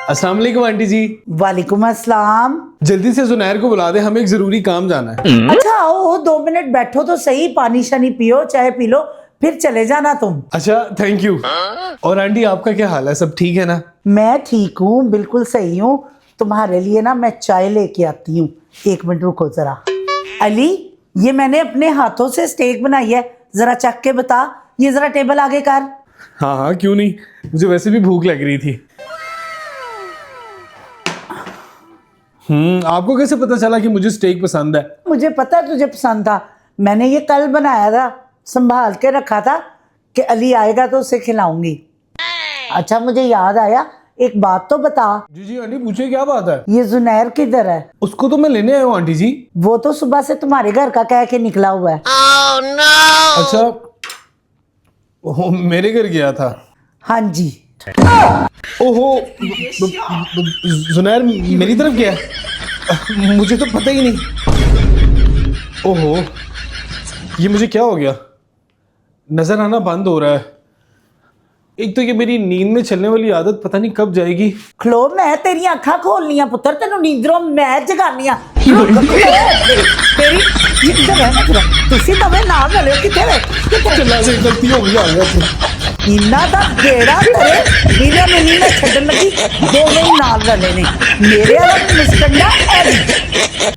अस्सलाम वालेकुम आंटी जी। वालेकुम अस्सलाम। जल्दी से जुनैर को बुला दे, हमें एक जरूरी काम जाना है। अच्छा आओ 2 मिनट बैठो तो सही, पानी शानी पियो, चाय पी लो, फिर चले जाना तुम। अच्छा थैंक यू। और आंटी आपका क्या हाल है, सब ठीक है ना? मैं ठीक हूँ, बिल्कुल सही हूँ। तुम्हारे लिए ना मैं चाय लेके आती हूँ, 1 मिनट रुको जरा। अली, ये मैंने अपने हाथों से स्टेक बनाई है, जरा चख के बता। ये जरा टेबल आगे कर। हाँ हाँ क्यों नहीं, मुझे वैसे भी भूख लग रही थी। आपको कैसे पता चला कि मुझे स्टेक पसंद है? मुझे पता है तुझे पसंद था, मैंने ये कल बनाया था, संभाल के रखा था कि अली आएगा तो उसे खिलाऊंगी। अच्छा मुझे याद आया, एक बात तो बता, जी जी आंटी पूछिए, क्या बात है? ये जुनैर किधर है? उसको तो मैं लेने आया हूँ आंटी जी। वो तो सुबह से तुम्हारे घर का कह के निकला हुआ है। अच्छा वो मेरे घर गया था? हाँ जी। ओहो जुनैर मेरी तरफ गया? मुझे तो पता ही नहीं। ओहो ये मुझे क्या हो गया, नजर आना बंद हो रहा है। एक तो ये मेरी नींद में चलने वाली आदत पता नहीं कब जाएगी। खलो, मैं तेरी अखा खोलनी पुत्र, तेन नींदरों मैं जगानी तेरी चला से गलती हो गई, आ गया। इन्ना दा गेड़ा करे इन्हें मैंने ना छड्डन लगी, 2 नाल रले ने मेरे वाला मुस्कंडा है।